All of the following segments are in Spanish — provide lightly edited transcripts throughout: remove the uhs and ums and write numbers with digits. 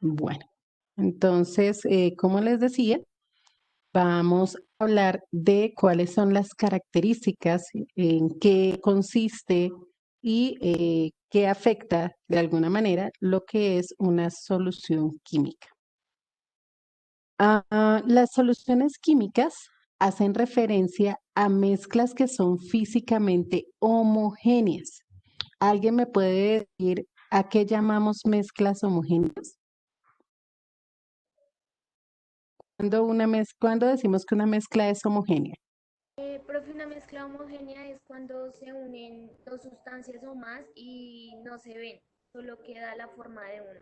Bueno, entonces, como les decía, vamos a hablar de cuáles son las características, en qué consiste y qué afecta de alguna manera lo que es una solución química. Las soluciones químicas hacen referencia a mezclas que son físicamente homogéneas. ¿Alguien me puede decir a qué llamamos mezclas homogéneas? ¿Cuándo decimos que una mezcla es homogénea? Profe, una mezcla homogénea es cuando se unen dos sustancias o más y no se ven, solo queda la forma de una.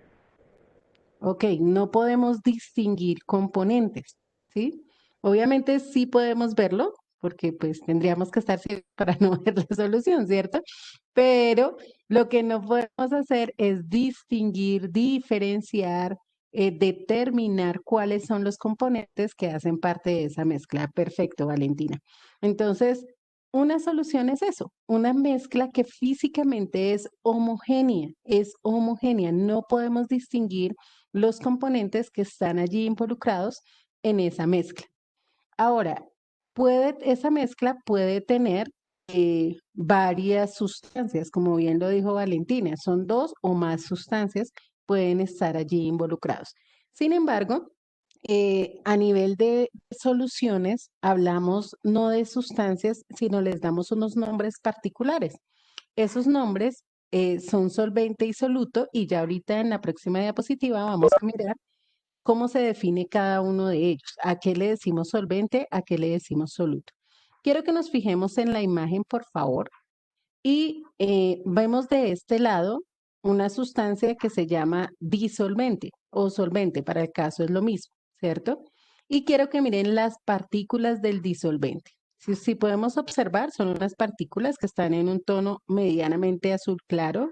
Ok, no podemos distinguir componentes, ¿sí? Obviamente sí podemos verlo, porque pues tendríamos que estar ciegos para no ver la solución, ¿cierto? Pero lo que no podemos hacer es distinguir, diferenciar, determinar cuáles son los componentes que hacen parte de esa mezcla. Perfecto, Valentina. Entonces, una solución es eso, una mezcla que físicamente es homogénea. No podemos distinguir los componentes que están allí involucrados en esa mezcla. Ahora, esa mezcla puede tener varias sustancias, como bien lo dijo Valentina, son dos o más sustancias pueden estar allí involucrados. Sin embargo, a nivel de soluciones, hablamos no de sustancias, sino les damos unos nombres particulares. Esos nombres son solvente y soluto, y ya ahorita en la próxima diapositiva vamos a mirar cómo se define cada uno de ellos. ¿A qué le decimos solvente? ¿A qué le decimos soluto? Quiero que nos fijemos en la imagen, por favor, y vemos de este lado una sustancia que se llama disolvente o solvente, para el caso es lo mismo, ¿cierto? Y quiero que miren las partículas del disolvente. Si podemos observar, son unas partículas que están en un tono medianamente azul claro,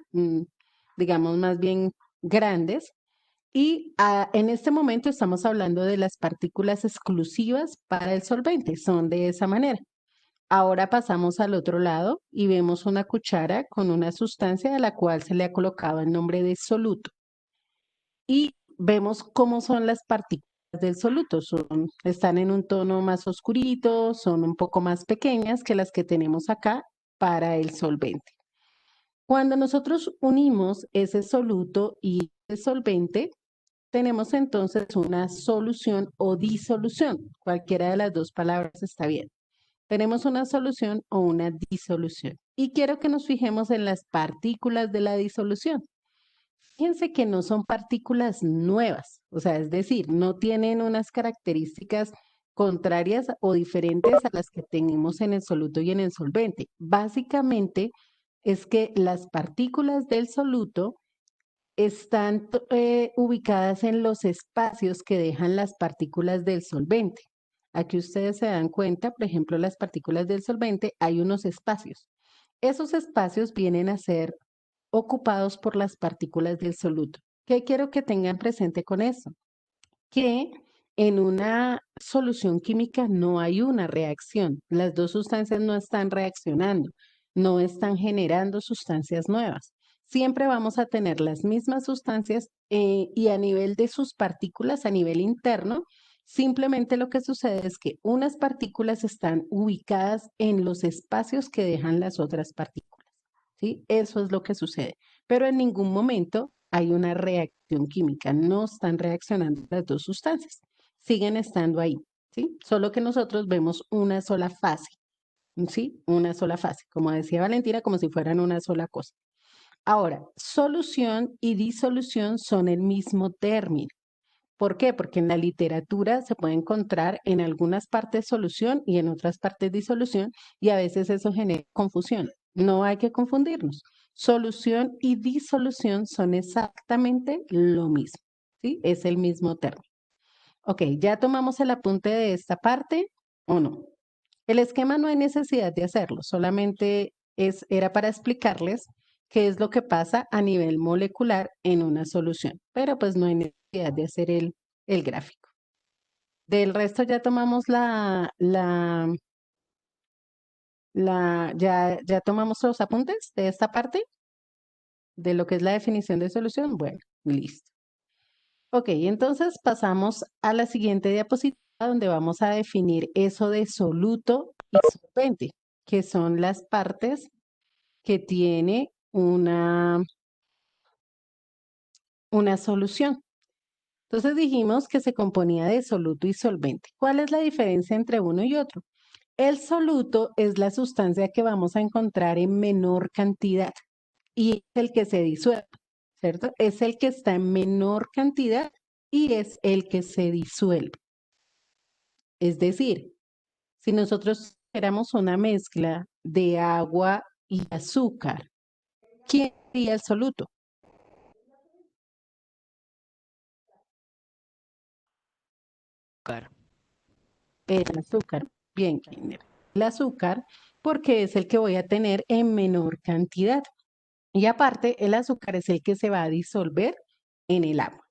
digamos más bien grandes, y en este momento estamos hablando de las partículas exclusivas para el solvente, son de esa manera. Ahora pasamos al otro lado y vemos una cuchara con una sustancia a la cual se le ha colocado el nombre de soluto. Y vemos cómo son las partículas del soluto. Están en un tono más oscurito, son un poco más pequeñas que las que tenemos acá para el solvente. Cuando nosotros unimos ese soluto y el solvente, tenemos entonces una solución o disolución. Cualquiera de las dos palabras está bien. Tenemos una solución o una disolución. Y quiero que nos fijemos en las partículas de la disolución. Fíjense que no son partículas nuevas, o sea, es decir, no tienen unas características contrarias o diferentes a las que tenemos en el soluto y en el solvente. Básicamente es que las partículas del soluto están ubicadas en los espacios que dejan las partículas del solvente. Aquí ustedes se dan cuenta, por ejemplo, las partículas del solvente, hay unos espacios. Esos espacios vienen a ser ocupados por las partículas del soluto. ¿Qué quiero que tengan presente con eso? Que en una solución química no hay una reacción. Las dos sustancias no están reaccionando, no están generando sustancias nuevas. Siempre vamos a tener las mismas sustancias y a nivel de sus partículas, a nivel interno, simplemente lo que sucede es que unas partículas están ubicadas en los espacios que dejan las otras partículas. ¿Sí? Eso es lo que sucede. Pero en ningún momento hay una reacción química, no están reaccionando las dos sustancias, siguen estando ahí, ¿sí? Solo que nosotros vemos una sola fase, ¿sí? Una sola fase, como decía Valentina, como si fueran una sola cosa. Ahora, solución y disolución son el mismo término. ¿Por qué? Porque en la literatura se puede encontrar en algunas partes solución y en otras partes disolución, y a veces eso genera confusión. No hay que confundirnos. Solución y disolución son exactamente lo mismo, ¿sí? Es el mismo término. Ok, ya tomamos el apunte de esta parte o no. El esquema no hay necesidad de hacerlo, solamente era para explicarles qué es lo que pasa a nivel molecular en una solución, pero pues no hay necesidad de hacer el gráfico. Del resto ya tomamos ya tomamos los apuntes de esta parte, de lo que es la definición de solución. Bueno, listo. Ok, entonces pasamos a la siguiente diapositiva donde vamos a definir eso de soluto y solvente, que son las partes que tiene una solución. Entonces dijimos que se componía de soluto y solvente. ¿Cuál es la diferencia entre uno y otro? El soluto es la sustancia que vamos a encontrar en menor cantidad y es el que se disuelve, ¿cierto? Es el que está en menor cantidad y es el que se disuelve. Es decir, si nosotros éramos una mezcla de agua y azúcar, ¿quién sería el soluto? Azúcar. El azúcar. Bien, Kiner. El azúcar, porque es el que voy a tener en menor cantidad. Y aparte, el azúcar es el que se va a disolver en el agua.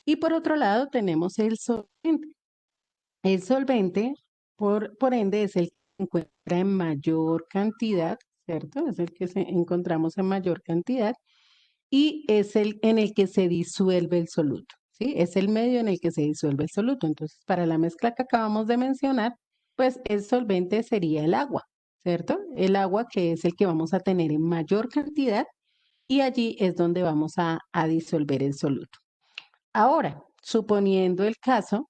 Y por otro lado, tenemos el solvente. El solvente, por ende, es el que se encuentra en mayor cantidad, ¿cierto? Es el que encontramos en mayor cantidad y es el en el que se disuelve el soluto, ¿sí? Es el medio en el que se disuelve el soluto. Entonces, para la mezcla que acabamos de mencionar, pues el solvente sería el agua, ¿cierto? El agua que es el que vamos a tener en mayor cantidad y allí es donde vamos a disolver el soluto. Ahora, suponiendo el caso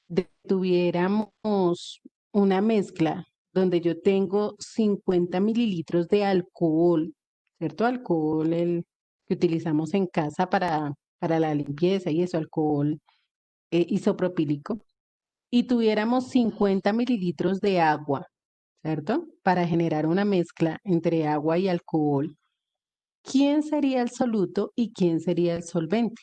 de que tuviéramos una mezcla donde yo tengo 50 mililitros de alcohol, ¿cierto? Alcohol el que utilizamos en casa para la limpieza y eso, alcohol isopropílico, y tuviéramos 50 mililitros de agua, ¿cierto? Para generar una mezcla entre agua y alcohol. ¿Quién sería el soluto y quién sería el solvente?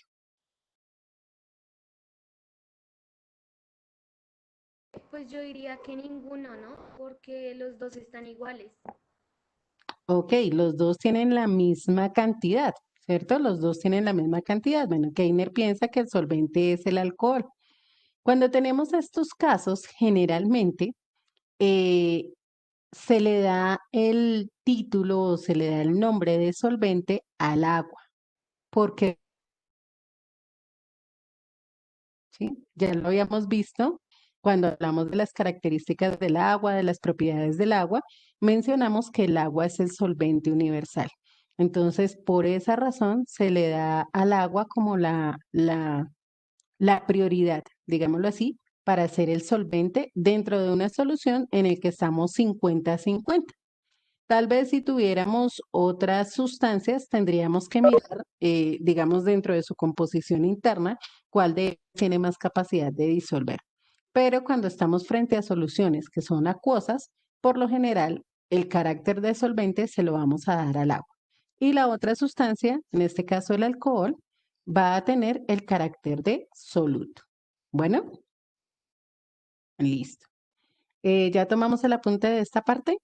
Pues yo diría que ninguno, ¿no? Porque los dos están iguales. Ok, los dos tienen la misma cantidad, ¿cierto? Los dos tienen la misma cantidad. Bueno, Keiner piensa que el solvente es el alcohol. Cuando tenemos estos casos, generalmente eh, se le da el título o se le da el nombre de solvente al agua, porque ¿sí? Ya lo habíamos visto cuando hablamos de las características del agua, de las propiedades del agua, mencionamos que el agua es el solvente universal. Entonces, por esa razón se le da al agua como la prioridad, digámoslo así, para ser el solvente dentro de una solución en el que estamos 50-50. Tal vez si tuviéramos otras sustancias, tendríamos que mirar, digamos, dentro de su composición interna, cuál de ellas tiene más capacidad de disolver. Pero cuando estamos frente a soluciones que son acuosas, por lo general, el carácter de solvente se lo vamos a dar al agua. Y la otra sustancia, en este caso el alcohol, va a tener el carácter de soluto. Bueno, listo. ¿Ya tomamos el apunte de esta parte?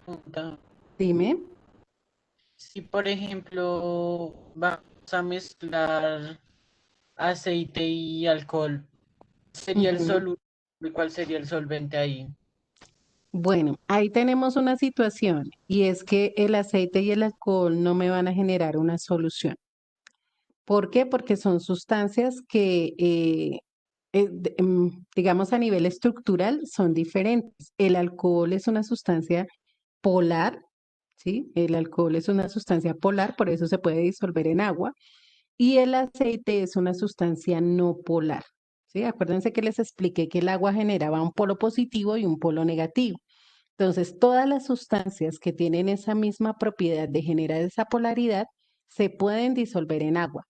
Pregunta. Dime. Si, por ejemplo, vamos a mezclar aceite y alcohol, ¿sería el Ujú. soluto? ¿Y cuál sería el solvente ahí? Bueno, ahí tenemos una situación y es que el aceite y el alcohol no me van a generar una solución. ¿Por qué? Porque son sustancias que, digamos, a nivel estructural son diferentes. El alcohol es una sustancia polar, ¿sí? El alcohol es una sustancia polar, por eso se puede disolver en agua. Y el aceite es una sustancia no polar, ¿sí? Acuérdense que les expliqué que el agua generaba un polo positivo y un polo negativo. Entonces, todas las sustancias que tienen esa misma propiedad de generar esa polaridad se pueden disolver en agua.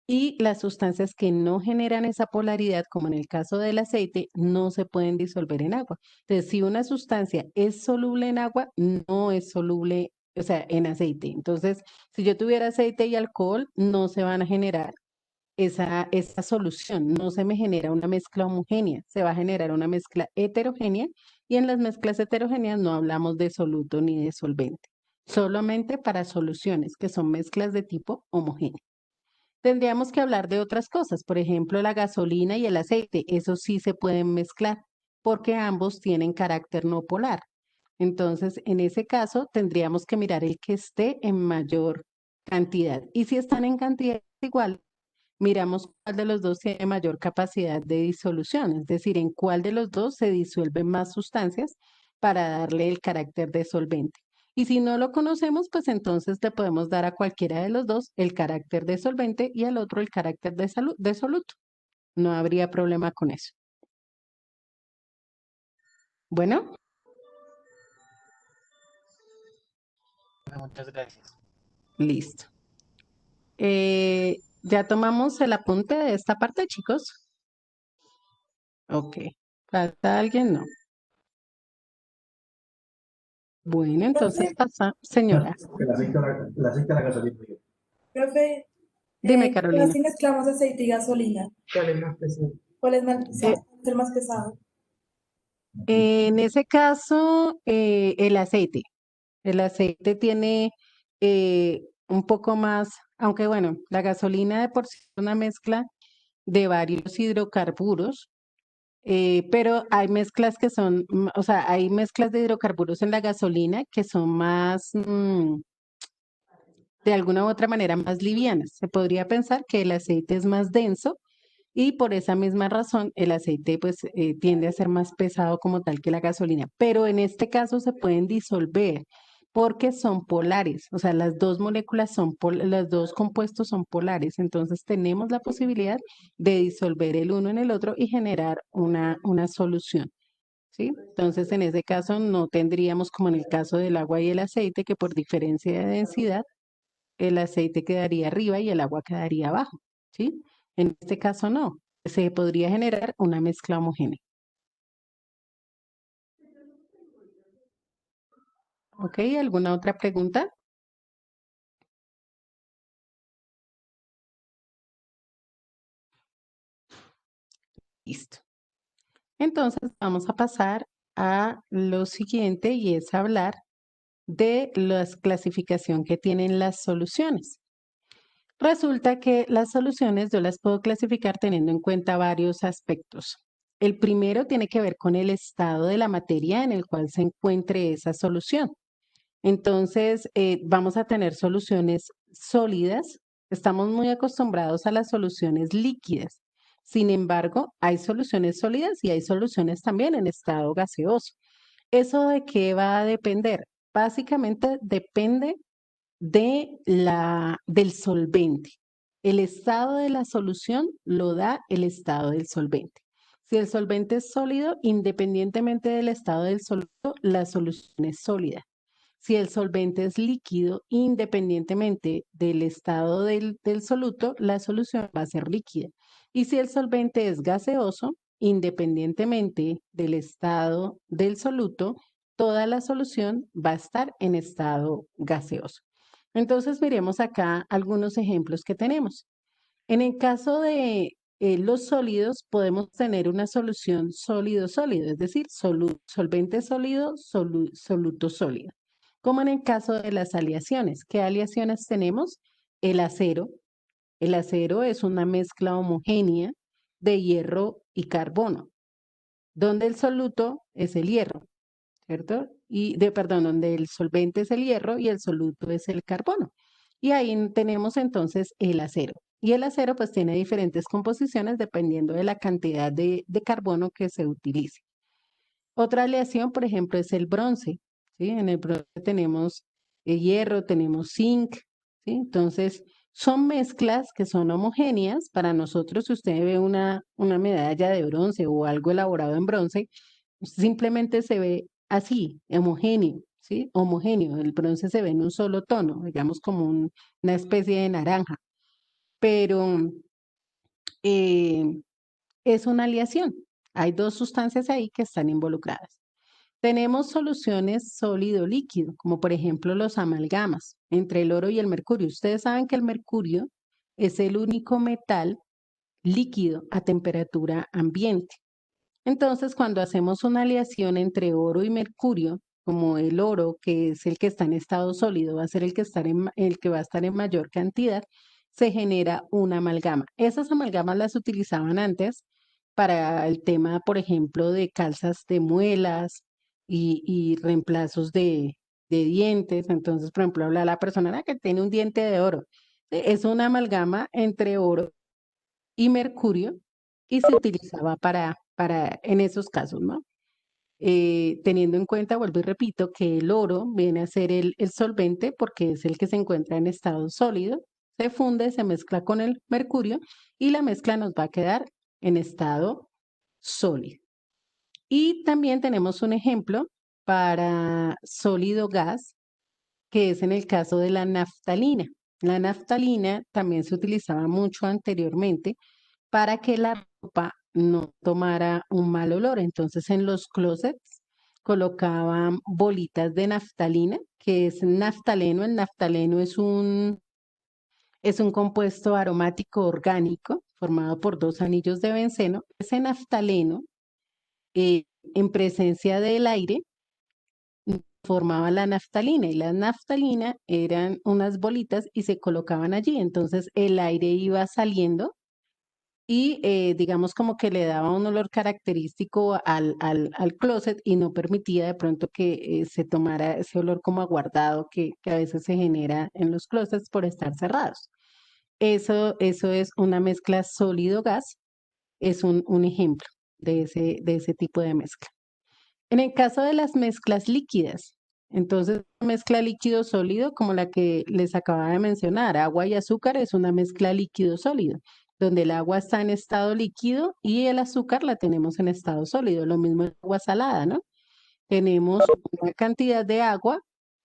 Y las sustancias que no generan esa polaridad, como en el caso del aceite, no se pueden disolver en agua. Entonces, si una sustancia es soluble en agua, no es soluble, o sea, en aceite. Entonces, si yo tuviera aceite y alcohol, no se van a generar esa solución. No se me genera una mezcla homogénea, se va a generar una mezcla heterogénea y en las mezclas heterogéneas no hablamos de soluto ni de solvente, solamente para soluciones que son mezclas de tipo homogéneo. Tendríamos que hablar de otras cosas, por ejemplo, la gasolina y el aceite, eso sí se pueden mezclar porque ambos tienen carácter no polar. Entonces, en ese caso, tendríamos que mirar el que esté en mayor cantidad. Y si están en cantidades igual, miramos cuál de los dos tiene mayor capacidad de disolución, es decir, en cuál de los dos se disuelven más sustancias para darle el carácter de solvente. Y si no lo conocemos, pues entonces le podemos dar a cualquiera de los dos el carácter de solvente y al otro el carácter de soluto. No habría problema con eso. Bueno, Muchas gracias. listo. ¿Ya tomamos el apunte de esta parte, chicos? Ok. ¿Falta alguien? No. Bueno, entonces Profe, pasa, señora. El aceite, el aceite de la gasolina. profe, Dime, ¿qué pasa Carolina. si mezclamos aceite y gasolina? ¿Cuál es más pesado? ¿Cuál es Eh, el más pesado? en ese caso, el aceite. El aceite tiene un poco más, aunque bueno, la gasolina de por sí es una mezcla de varios hidrocarburos, pero hay mezclas que son, o sea, hay mezclas de hidrocarburos en la gasolina que son más, de alguna u otra manera, más livianas. Se podría pensar que el aceite es más denso y por esa misma razón el aceite pues tiende a ser más pesado como tal que la gasolina, pero en este caso se pueden disolver porque son polares, o sea, las dos moléculas son, los dos compuestos son polares, entonces tenemos la posibilidad de disolver el uno en el otro y generar una solución, ¿sí? Entonces en ese caso no tendríamos como en el caso del agua y el aceite que por diferencia de densidad el aceite quedaría arriba y el agua quedaría abajo, ¿sí? En este caso no, se podría generar una mezcla homogénea. ¿Ok? ¿Alguna otra pregunta? Listo. Entonces vamos a pasar a lo siguiente y es hablar de la clasificación que tienen las soluciones. Resulta que las soluciones yo las puedo clasificar teniendo en cuenta varios aspectos. El primero tiene que ver con el estado de la materia en el cual se encuentre esa solución. Entonces, vamos a tener soluciones sólidas. Estamos muy acostumbrados a las soluciones líquidas. Sin embargo, hay soluciones sólidas y hay soluciones también en estado gaseoso. ¿Eso de qué va a depender? Básicamente depende del solvente. El estado de la solución lo da el estado del solvente. Si el solvente es sólido, independientemente del estado del soluto, la solución es sólida. Si el solvente es líquido, independientemente del estado del soluto, la solución va a ser líquida. Y si el solvente es gaseoso, independientemente del estado del soluto, toda la solución va a estar en estado gaseoso. Entonces, miremos acá algunos ejemplos que tenemos. En el caso de los sólidos, podemos tener una solución sólido-sólido, es decir, solvente sólido, soluto sólido. Como en el caso de las aleaciones. ¿Qué aleaciones tenemos? El acero. El acero es una mezcla homogénea de hierro y carbono, donde el soluto es el hierro, ¿cierto? Perdón, donde el solvente es el hierro y el soluto es el carbono. Y ahí tenemos entonces el acero. Y el acero pues tiene diferentes composiciones dependiendo de la cantidad de carbono que se utilice. Otra aleación, por ejemplo, es el bronce, ¿sí? En el bronce tenemos hierro, tenemos zinc, ¿sí? Entonces, son mezclas que son homogéneas. Para nosotros, si usted ve una medalla de bronce o algo elaborado en bronce, simplemente se ve así, homogéneo, ¿sí? Homogéneo. El bronce se ve en un solo tono, digamos como una especie de naranja, pero eh, es una aleación. Hay dos sustancias ahí que están involucradas. Tenemos soluciones sólido-líquido, como por ejemplo los amalgamas entre el oro y el mercurio. Ustedes saben que el mercurio es el único metal líquido a temperatura ambiente. Entonces, cuando hacemos una aleación entre oro y mercurio, como el oro, que es el que está en estado sólido, va a ser el que va a estar en mayor cantidad, se genera una amalgama. Esas amalgamas las utilizaban antes para el tema, por ejemplo, de calzas de muelas, y reemplazos de dientes. Entonces, por ejemplo, habla la persona "Ah, que tiene un diente de oro". Es una amalgama entre oro y mercurio y se utilizaba en esos casos, ¿no? Teniendo en cuenta, vuelvo y repito, que el oro viene a ser el solvente porque es el que se encuentra en estado sólido, se funde, se mezcla con el mercurio y la mezcla nos va a quedar en estado sólido. Y también tenemos un ejemplo para sólido gas, que es en el caso de la naftalina. La naftalina también se utilizaba mucho anteriormente para que la ropa no tomara un mal olor. Entonces en los closets colocaban bolitas de naftalina, que es naftaleno. El naftaleno es un compuesto aromático orgánico formado por dos anillos de benceno. Ese naftaleno, eh, en presencia del aire, formaba la naftalina y la naftalina eran unas bolitas y se colocaban allí. Entonces el aire iba saliendo y digamos como que le daba un olor característico al closet y no permitía de pronto que se tomara ese olor como aguardado que a veces se genera en los closets por estar cerrados. Eso es una mezcla sólido-gas, es un ejemplo de ese tipo de mezcla. En el caso de las mezclas líquidas, entonces, una mezcla líquido-sólido, como la que les acababa de mencionar, agua y azúcar es una mezcla líquido-sólido, donde el agua está en estado líquido y el azúcar la tenemos en estado sólido. Lo mismo en agua salada, ¿no? Tenemos una cantidad de agua,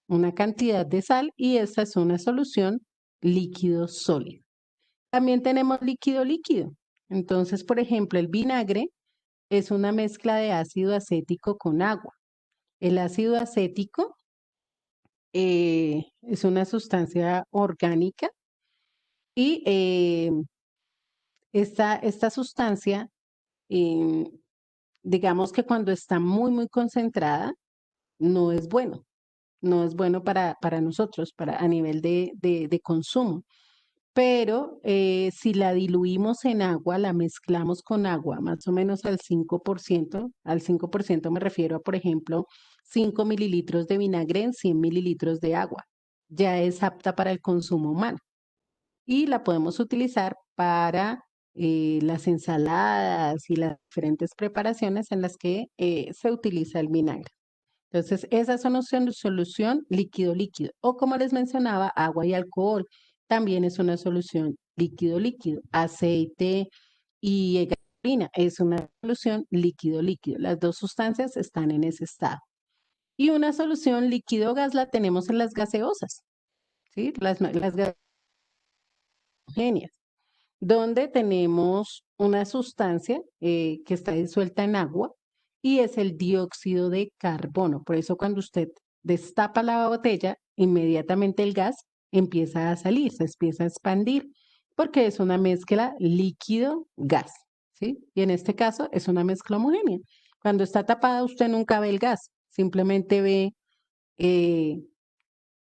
una cantidad de sal y esta es una solución líquido-sólido. También tenemos líquido-líquido. Entonces, por ejemplo, el vinagre es una mezcla de ácido acético con agua. El ácido acético es una sustancia orgánica y esta sustancia, em, digamos que cuando está muy, muy concentrada, no es bueno, no es bueno para nosotros, a nivel de consumo. Pero si la diluimos en agua, la mezclamos con agua, más o menos al 5% me refiero a, por ejemplo, 5 mililitros de vinagre en 100 mililitros de agua. Ya es apta para el consumo humano y la podemos utilizar para las ensaladas y las diferentes preparaciones en las que se utiliza el vinagre. Entonces, esa es una solución líquido-líquido. O como les mencionaba, agua y alcohol también es una solución líquido-líquido. Aceite y gasolina es una solución líquido-líquido. Las dos sustancias están en ese estado. Y una solución líquido-gas la tenemos en las gaseosas, ¿sí? Las gasogenias, donde tenemos una sustancia que está disuelta en agua y es el dióxido de carbono. Por eso cuando usted destapa la botella, inmediatamente el gas empieza a salir, se empieza a expandir, porque es una mezcla líquido-gas, ¿sí? Y en este caso es una mezcla homogénea. Cuando está tapada, usted nunca ve el gas, simplemente ve eh,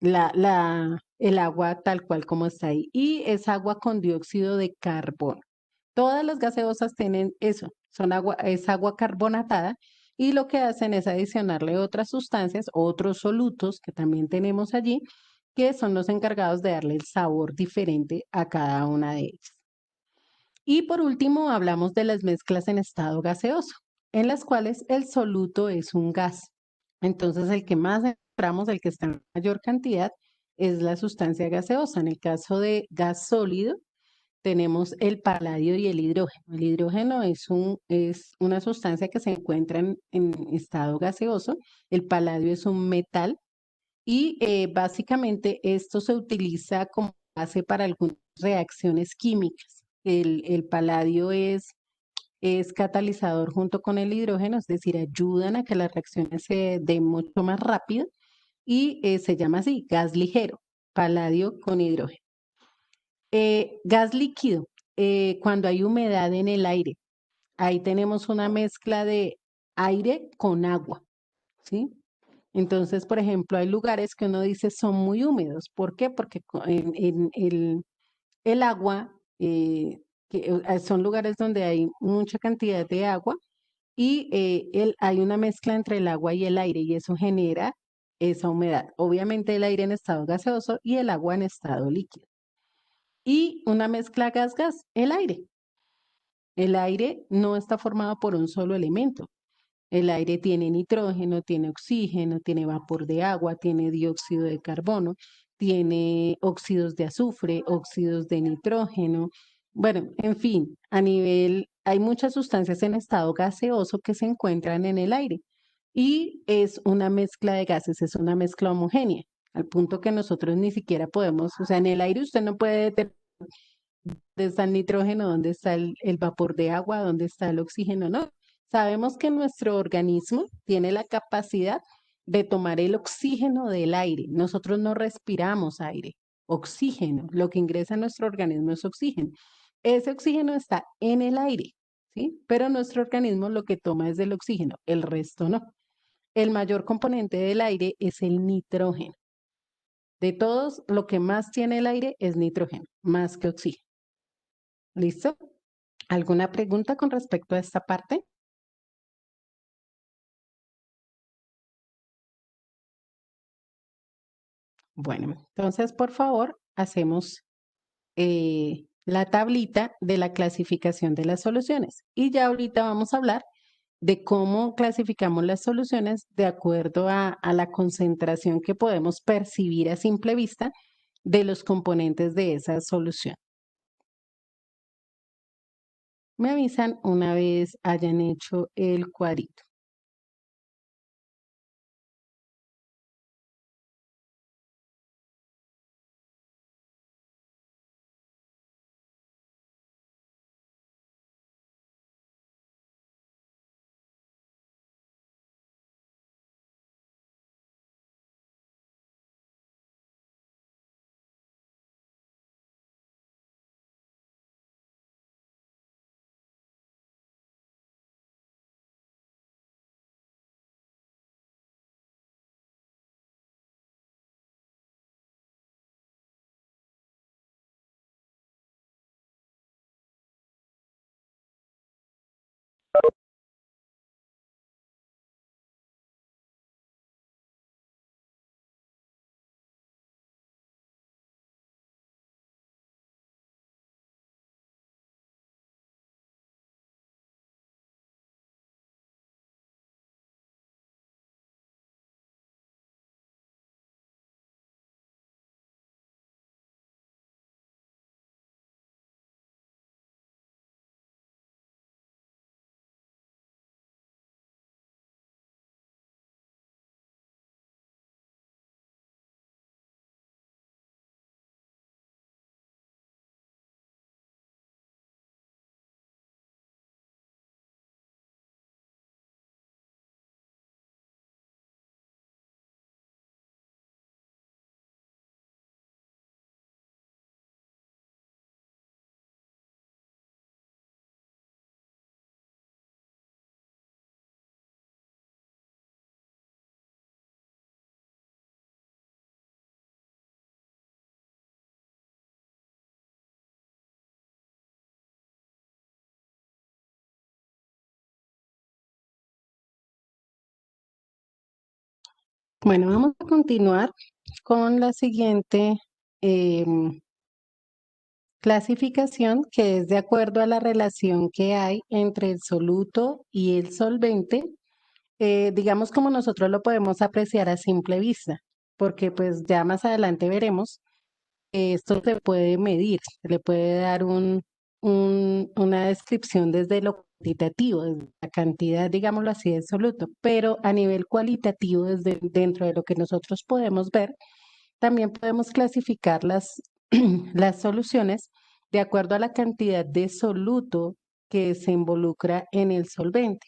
el agua tal cual como está ahí. Y es agua con dióxido de carbono. Todas las gaseosas tienen eso, es agua carbonatada y lo que hacen es adicionarle otras sustancias, otros solutos que también tenemos allí, que son los encargados de darle el sabor diferente a cada una de ellas. Y por último, hablamos de las mezclas en estado gaseoso, en las cuales el soluto es un gas. Entonces, el que más encontramos, el que está en mayor cantidad, es la sustancia gaseosa. En el caso de gas sólido, tenemos el paladio y el hidrógeno. El hidrógeno es una sustancia que se encuentra en estado gaseoso. El paladio es un metal y básicamente esto se utiliza como base para algunas reacciones químicas. El paladio es catalizador junto con el hidrógeno, es decir, ayudan a que las reacciones se den mucho más rápido y se llama así, gas ligero, paladio con hidrógeno. Gas líquido, cuando hay humedad en el aire, ahí tenemos una mezcla de aire con agua, ¿sí? Entonces, por ejemplo, hay lugares que uno dice son muy húmedos. ¿Por qué? Porque en el agua, son lugares donde hay mucha cantidad de agua y hay una mezcla entre el agua y el aire y eso genera esa humedad. Obviamente el aire en estado gaseoso y el agua en estado líquido. Y una mezcla gas-gas, el aire. El aire no está formado por un solo elemento. El aire tiene nitrógeno, tiene oxígeno, tiene vapor de agua, tiene dióxido de carbono, tiene óxidos de azufre, óxidos de nitrógeno. Bueno, en fin, hay muchas sustancias en estado gaseoso que se encuentran en el aire y es una mezcla de gases, es una mezcla homogénea, al punto que nosotros ni siquiera podemos, o sea, en el aire usted no puede determinar dónde está el nitrógeno, dónde está el vapor de agua, dónde está el oxígeno, ¿no? Sabemos que nuestro organismo tiene la capacidad de tomar el oxígeno del aire. Nosotros no respiramos aire, oxígeno. Lo que ingresa a nuestro organismo es oxígeno. Ese oxígeno está en el aire, ¿sí? Pero nuestro organismo lo que toma es del oxígeno, el resto no. El mayor componente del aire es el nitrógeno. De todos, lo que más tiene el aire es nitrógeno, más que oxígeno. ¿Listo? ¿Alguna pregunta con respecto a esta parte? Bueno, entonces, por favor, hacemos la tablita de la clasificación de las soluciones. Y ya ahorita vamos a hablar de cómo clasificamos las soluciones de acuerdo a la concentración que podemos percibir a simple vista de los componentes de esa solución. Me avisan una vez hayan hecho el cuadrito. Bueno, vamos a continuar con la siguiente clasificación, que es de acuerdo a la relación que hay entre el soluto y el solvente, digamos como nosotros lo podemos apreciar a simple vista, porque pues ya más adelante veremos que esto se puede medir, se le puede dar una descripción desde lo cuantitativo, desde la cantidad, digámoslo así, de soluto, pero a nivel cualitativo, desde dentro de lo que nosotros podemos ver, también podemos clasificar las soluciones de acuerdo a la cantidad de soluto que se involucra en el solvente.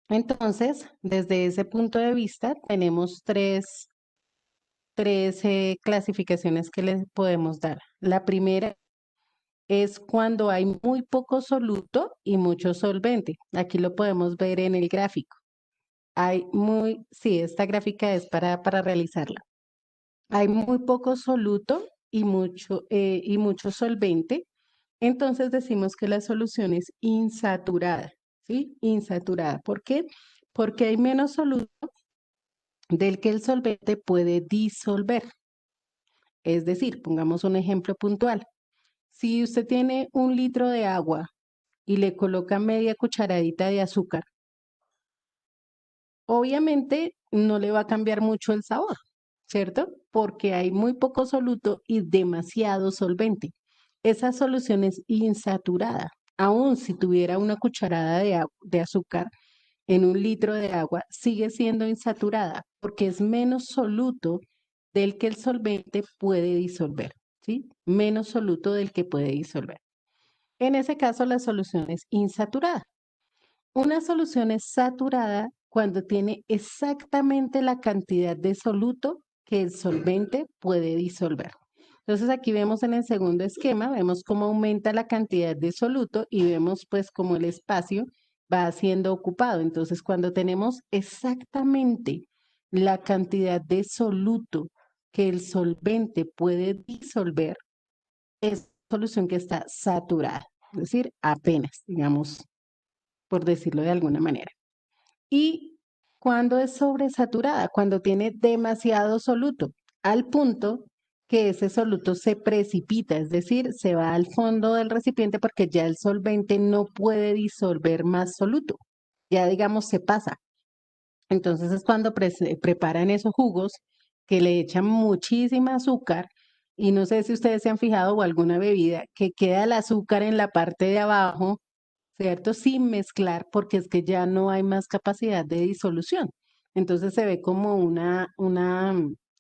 Entonces, desde ese punto de vista, tenemos tres clasificaciones que les podemos dar. La primera es cuando hay muy poco soluto y mucho solvente. Aquí lo podemos ver en el gráfico. Sí, esta gráfica es para realizarla. Hay muy poco soluto y mucho solvente, entonces decimos que la solución es insaturada, ¿sí? Insaturada. ¿Por qué? Porque hay menos soluto del que el solvente puede disolver. Es decir, pongamos un ejemplo puntual. Si usted tiene 1 litro de agua y le coloca media cucharadita de azúcar, obviamente no le va a cambiar mucho el sabor, ¿cierto? Porque hay muy poco soluto y demasiado solvente. Esa solución es insaturada. Aún si tuviera una cucharada de azúcar en 1 litro de agua, sigue siendo insaturada porque es menos soluto del que el solvente puede disolver, ¿sí? Menos soluto del que puede disolver. En ese caso, la solución es insaturada. Una solución es saturada cuando tiene exactamente la cantidad de soluto que el solvente puede disolver. Entonces aquí vemos en el segundo esquema, vemos cómo aumenta la cantidad de soluto y vemos pues cómo el espacio va siendo ocupado. Entonces cuando tenemos exactamente la cantidad de soluto que el solvente puede disolver, es solución que está saturada, es decir, apenas, digamos, por decirlo de alguna manera. Y cuando es sobresaturada, cuando tiene demasiado soluto, al punto que ese soluto se precipita, es decir, se va al fondo del recipiente porque ya el solvente no puede disolver más soluto, ya digamos se pasa. Entonces es cuando preparan esos jugos que le echan muchísima azúcar y no sé si ustedes se han fijado o alguna bebida que queda el azúcar en la parte de abajo, ¿cierto? Sin mezclar porque es que ya no hay más capacidad de disolución. Entonces se ve como una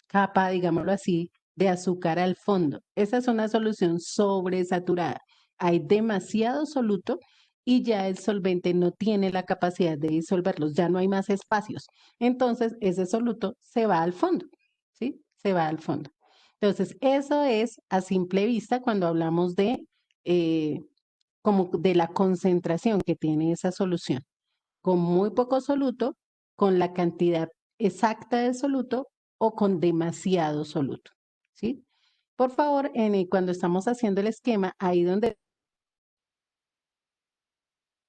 capa, digámoslo así, de azúcar al fondo. Esa es una solución sobresaturada. Hay demasiado soluto y ya el solvente no tiene la capacidad de disolverlos, ya no hay más espacios. Entonces, ese soluto se va al fondo, ¿sí? Se va al fondo. Entonces, eso es a simple vista cuando hablamos de, como de la concentración que tiene esa solución. Con muy poco soluto, con la cantidad exacta de soluto o con demasiado soluto, ¿sí? Por favor, cuando estamos haciendo el esquema, ahí donde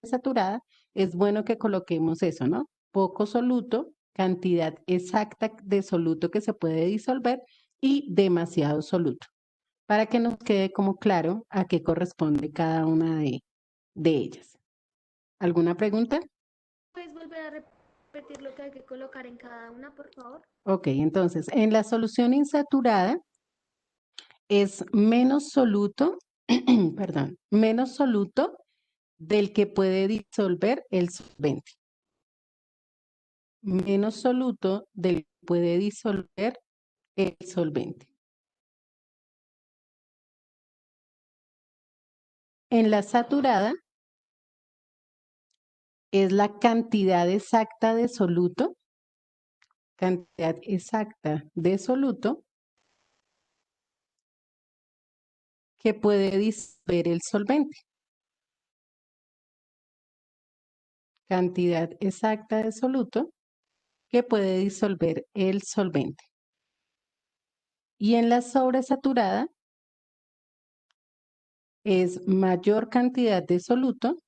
saturada, es bueno que coloquemos eso, ¿no? Poco soluto, cantidad exacta de soluto que se puede disolver y demasiado soluto, para que nos quede como claro a qué corresponde cada una de ellas. ¿Alguna pregunta? ¿Puedes volver a repetir lo que hay que colocar en cada una, por favor? Ok, entonces, en la solución insaturada es menos soluto, perdón, menos soluto del que puede disolver el solvente. Menos soluto del que puede disolver el solvente. En la saturada es la cantidad exacta de soluto que puede disolver el solvente. Cantidad exacta de soluto que puede disolver el solvente. Y en la sobresaturada es mayor cantidad de soluto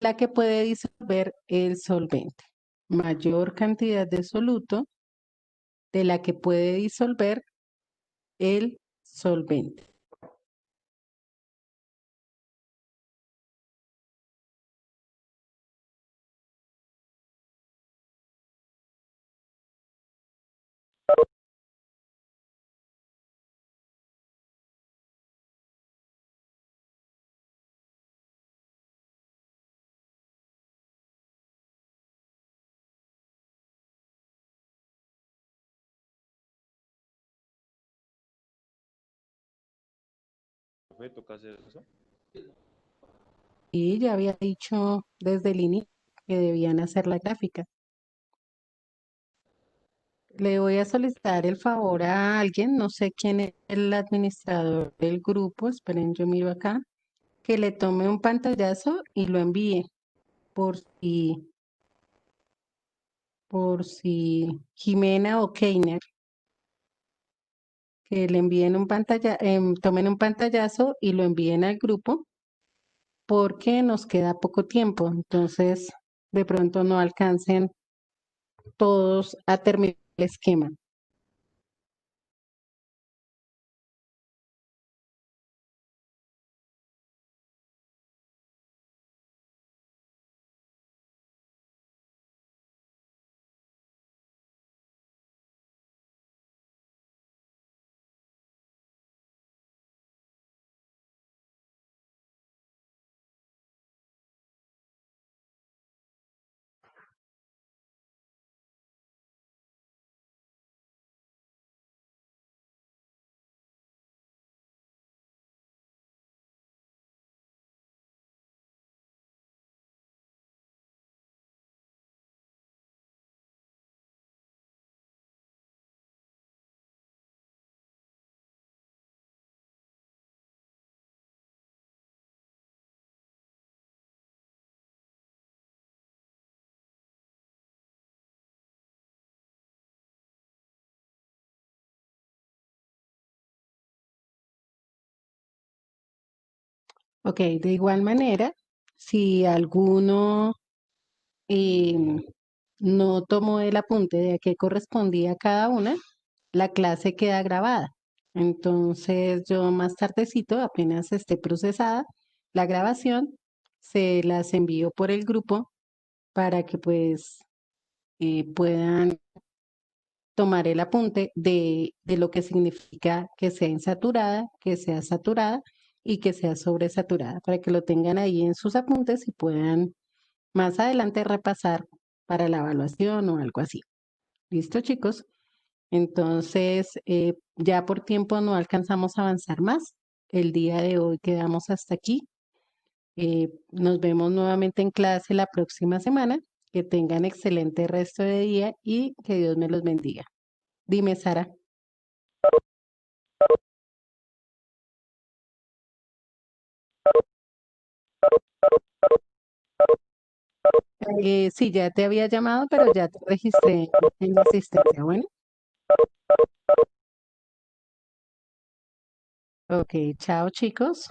la que puede disolver el solvente. Mayor cantidad de soluto de la que puede disolver el solvente. Profe, ¿toca hacer eso? Y ya había dicho desde el inicio que debían hacer la gráfica. Le voy a solicitar el favor a alguien, no sé quién es el administrador del grupo, esperen, yo miro acá, que le tome un pantallazo y lo envíe por si Jimena o Keiner, que le envíen un tomen un pantallazo y lo envíen al grupo porque nos queda poco tiempo. Entonces, de pronto no alcancen todos a terminar el esquema. Ok, de igual manera, si alguno em, no tomó el apunte de a qué correspondía cada una, la clase queda grabada. Entonces yo más tardecito, apenas esté procesada la grabación, se las envío por el grupo para que pues puedan tomar el apunte de lo que significa que sea insaturada, que sea saturada y que sea sobresaturada, para que lo tengan ahí en sus apuntes y puedan más adelante repasar para la evaluación o algo así. ¿Listo, chicos? Entonces, ya por tiempo no alcanzamos a avanzar más. El día de hoy quedamos hasta aquí. Nos vemos nuevamente en clase la próxima semana. Que tengan excelente resto de día y que Dios me los bendiga. Dime, Sara. Sí, ya te había llamado, pero ya te registré en la asistencia. Bueno, ok, chao, chicos.